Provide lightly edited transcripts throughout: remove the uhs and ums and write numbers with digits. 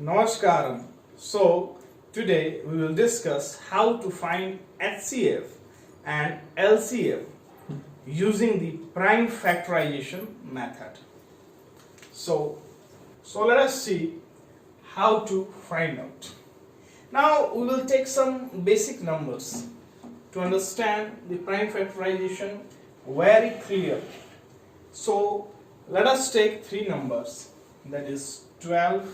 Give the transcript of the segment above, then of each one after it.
Namaskaram. So today we will discuss how to find HCF and LCF using the prime factorization method. So let us see how to find out. Now we will take some basic numbers to understand the prime factorization very clearly. So let us take three numbers, that is 12,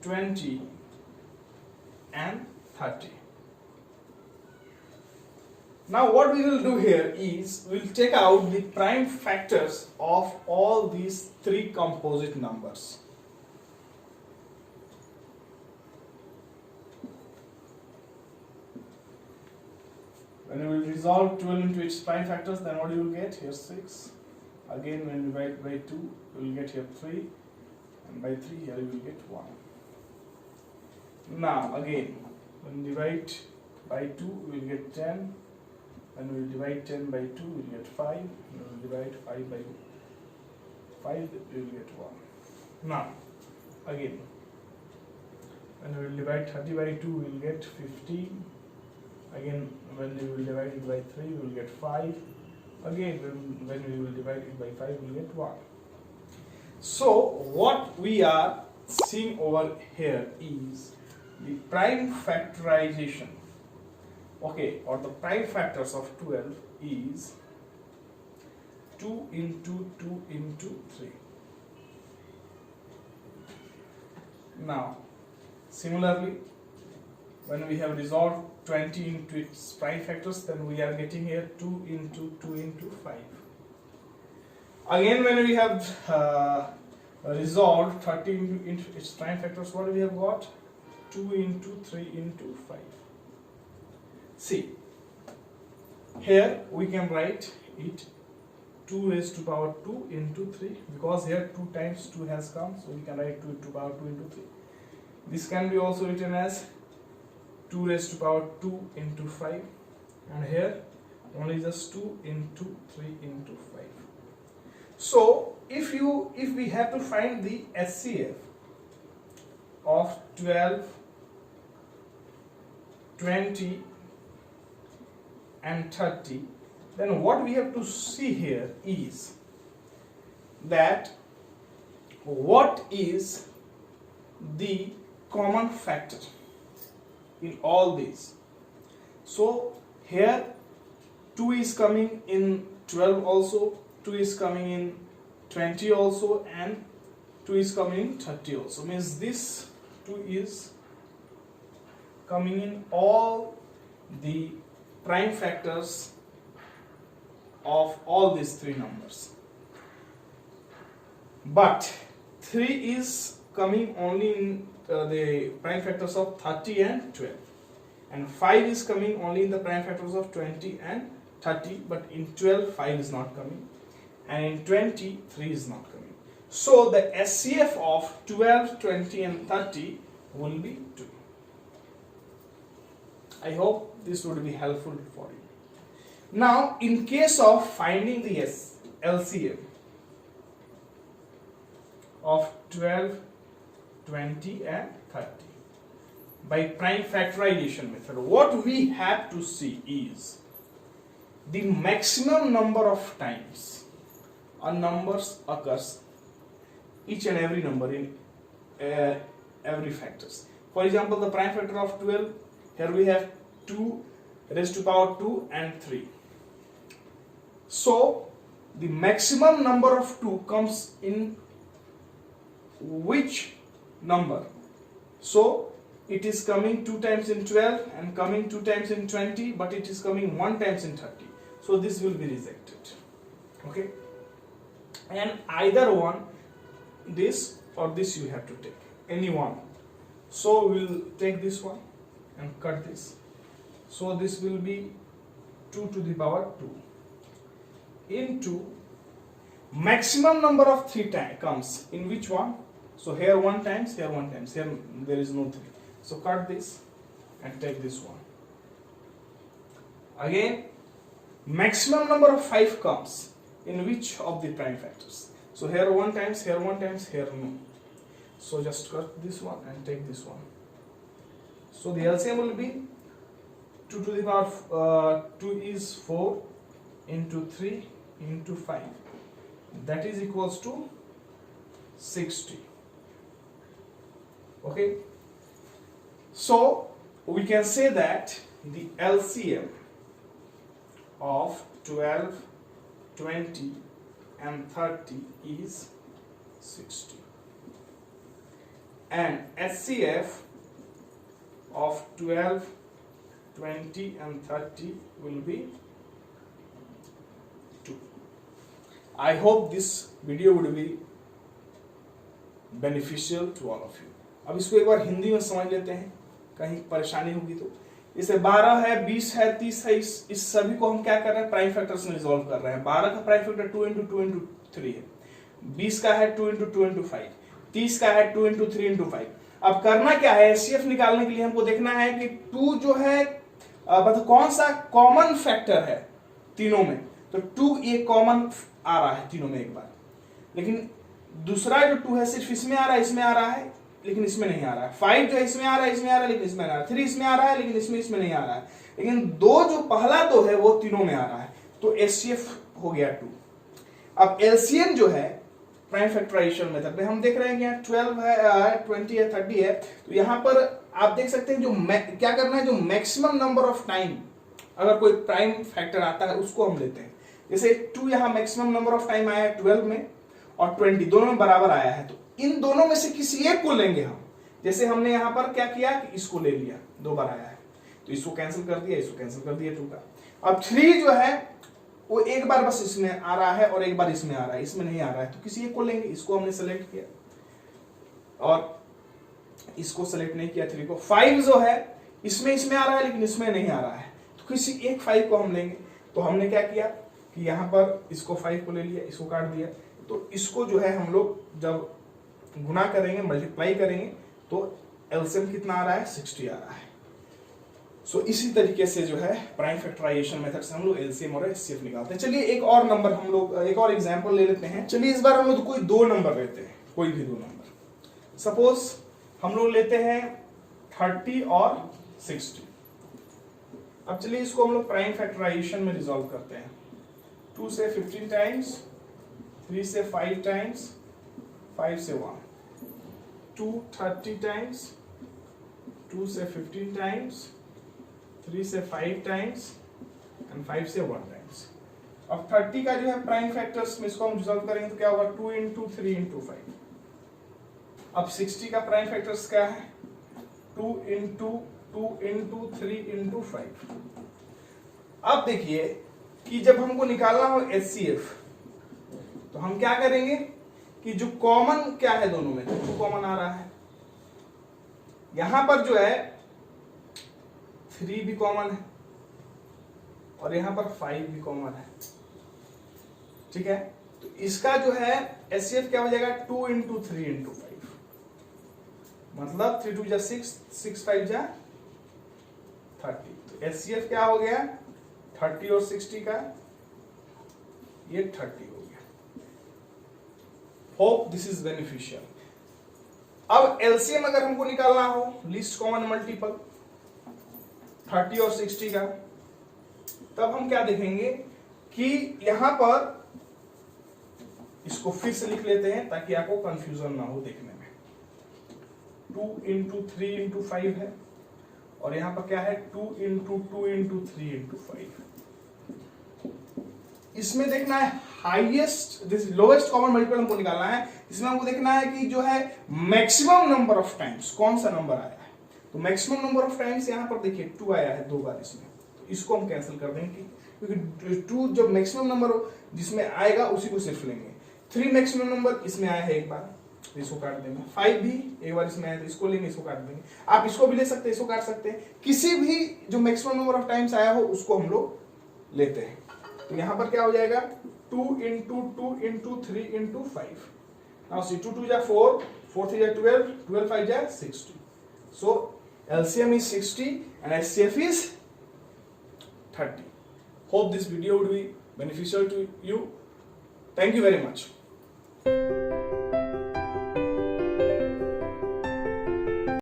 20 and 30. Now what we will do here is we will take out the prime factors of all these three composite numbers. When we will resolve 12 into its prime factors, then what you will get? Here 6. Again when we divide by 2, we will get here 3. And by 3 here we will get 1. Now again, when we divide by 2, we will get 10. When we divide 10 by 2, we will get 5. When we divide 5 by 5, we will get 1. Now again, when we will divide 30 by 2, we will get 15. Again, when we will divide it by 3, we will get 5. Again, when we will divide it by 5, we will get 1. So, what we are seeing over here is the prime factorization, okay, or the prime factors of 12 is 2 into 2 into 3. Now, similarly, when we have resolved 20 into its prime factors, then we are getting here 2 into 2 into 5. Again, when we have resolved 30 into its prime factors, what we have got? 2 into 3 into 5. See, here we can write it 2 raised to power 2 into 3, because here 2 times 2 has come, so we can write 2 to power 2 into 3. This can be also written as 2 raised to power 2 into 5, and here only just 2 into 3 into 5. So if we have to find the HCF of 12, 20 and 30, then what we have to see here is that what is the common factor in all these. So here 2 is coming in 12 also, 2 is coming in 20 also, and 2 is coming in 30 also. Means this 2 is coming in all the prime factors of all these three numbers. But 3 is coming only in the prime factors of 30 and 12, and 5 is coming only in the prime factors of 20 and 30, but in 12 5 is not coming, and in 20 3 is not coming. So the HCF of 12, 20 and 30 will be 2. I hope this would be helpful for you. Now in case of finding the LCM of 12, 20 and 30 by prime factorization method, what we have to see is the maximum number of times a number occurs, each and every number in every factors. For example, the prime factor of 12, here we have 2 raised to power 2 and 3. So the maximum number of 2 comes in which number? So it is coming 2 times in 12 and coming 2 times in 20, but it is coming 1 times in 30. So this will be rejected. Okay, and either one, this or this, you have to take any one. So we will take this one and cut this. So this will be 2 to the power 2 into maximum number of 3 times comes in which one? So here 1 times, here 1 times, here there is no 3. So cut this and take this one. Again, maximum number of 5 comes in which of the prime factors? So here 1 times, here 1 times, here no. So just cut this one and take this one. So the LCM will be 2 to the power 2 is 4 into 3 into 5. That is equals to 60. Okay. So we can say that the LCM of 12, 20 and 30 is 60. And HCF of 12, 20 and 30 will be 2. I hope this video would be beneficial to all of you. अब इसको एक बार हिंदी में समझ लेते हैं, कहीं परेशानी होगी तो। इसे 12 है, 20 है, 30 है, इस सभी को हम क्या कर रहे हैं, प्राइम फैक्टर्स में रिजॉल्व कर रहे हैं। 12 का प्राइम फैक्टर 2 into 2 into 3 है, 20 का है 2 into 2 into 5, 30 का है 2 into 3 into 5। अब करना क्या है, HCF निकालने के लिए हमको देखना है कि 2 जो है मतलब कौन सा कॉमन फैक्टर है तीनों में। तो 2 ये कॉमन आ रहा है तीनों में एक बार, लेकिन दूसरा जो 2 है सिर्फ इसमें आ रहा है, इसमें आ रहा है लेकिन इसमें नहीं आ रहा है। 5 जो है इसमें आ रहा है, इसमें आ रहा है लेकिन इसमें आ रहा है। 3 इसमें आ रहा है लेकिन इसमें नहीं आ रहा है। लेकिन 2 जो पहला 2 है वो तीनों में आ रहा है, तो HCF हो गया 2। अब LCM जो है प्राइम फैक्टराइजेशन मेथड में हम देख रहे हैं कि यहाँ 12 है, 20 है, 30 है। तो यहाँ पर आप देख सकते हैं जो क्या करना है, जो मैक्सिमम नंबर ऑफ टाइम अगर कोई प्राइम फैक्टर आता है उसको हम लेते हैं। जैसे 2 यहाँ मैक्सिमम नंबर ऑफ टाइम आया है 12 में, और 20 दोनों में बराबर आया है, तो इन दोनों में से किसी एक को लेंगे हम। जैसे हमने यहाँ पर क्या किया कि इसको ले लिया, 2 बार आया है तो इसको कैंसिल कर दिया, इसको कैंसिल कर दिया 2 का। अब 3 जो है वो एक बार बस इसमें आ रहा है और एक बार इसमें आ रहा है, इसमें नहीं आ रहा है, तो किसी एक को लेंगे। इसको हमने सेलेक्ट किया और इसको सेलेक्ट नहीं किया 3 को। 5 जो है इसमें आ रहा है लेकिन इसमें नहीं आ रहा है, तो किसी एक 5 को हम लेंगे। तो हमने क्या किया कि यहाँ पर इसको 5 को ले लिया, इसको काट दिया। तो इसको जो है हम लोग जब गुना करेंगे, मल्टीप्लाई करेंगे, तो एलसीएम कितना आ रहा है, 60 आ रहा है। सो इसी तरीके से जो है प्राइम फैक्टराइजेशन मेथड से हम लोग एलसीएम और एचसीएफ निकालते हैं। चलिए एक और नंबर हम लोग, एक और एग्जांपल ले लेते हैं। चलिए इस बार हम लोग कोई 2 नंबर लेते हैं, कोई भी 2 नंबर। सपोज हम लोग लेते हैं 30 और 60। अब चलिए इसको हम लोग प्राइम फैक्टराइजेशन में रिजॉल्व करते हैं। 2 से 15 टाइम्स, 3 से 5 टाइम्स, 5 से 1, 2 30 टाइम्स, 2 से 15 टाइम्स, 3 से 5 टाइम्स एंड 5 से 1 टाइम्स। अब 30 का जो है प्राइम फैक्टर्स में इसको हम रिजॉल्व करेंगे तो क्या होगा, 2 into 3 into 5। अब 60 का प्राइम फैक्टर्स क्या है, 2 into 2 into 3 into 5। अब देखिए कि जब हमको निकालना हो HCF तो हम क्या करेंगे कि जो कॉमन क्या है दोनों में, 2 कॉमन आ रहा है, यहां पर जो है 3 भी कॉमन है और यहां पर 5 भी कॉमन है, ठीक है। तो इसका जो है HCF क्या हो जाएगा, 2 into 3 into 5, मतलब 3 2 जा 6, 6 5 जा 30। तो HCF क्या हो गया, 30 और 60 का ये 30 हो गया। Hope this is beneficial. अब LCM अगर हमको निकालना हो, लीस्ट कॉमन मल्टीपल 30 और 60 का, तब हम क्या देखेंगे कि यहां पर इसको फिर से लिख लेते हैं ताकि आपको कंफ्यूजन ना हो देखने में। 2 into 3 into 5 है और यहां पर क्या है, 2 into 2 into 3 into 5। इसमें देखना है highest, this lowest common multiple हमको निकालना है। इसमें हमको देखना है कि जो है मैक्सिमम नंबर ऑफ टाइम्स कौन सा नंबर आया है। तो मैक्सिमम नंबर ऑफ टाइम्स यहां पर देखिए 2 आया है 2 बार इसमें, तो इसको हम कैंसिल कर देंगे क्योंकि 2 जब मैक्सिमम नंबर जिसमें आएगा उसी को सिर्फ लेंगे। 3 मैक्सिमम नंबर इसमें आया है एक बार, इसको काट देंगे। 5 भी एक बार इसमें आया तो इसको लेंगे, इसको काट देंगे। आप इसको भी ले सकते हैं, इसको काट सकते हैं। किसी भी जो मैक्सिमम नंबर ऑफ टाइम्स आया हो उसको हम लोग लेते हैं। तो यहां पर क्या हो जाएगा, 2 into 2 into 3 into 5। Now see 2 2 जा 4, 4 3 जा 12, 12 5 जा 60। So LCM is 60 and HCF is 30. Hope this video would be beneficial to you. Thank you very much.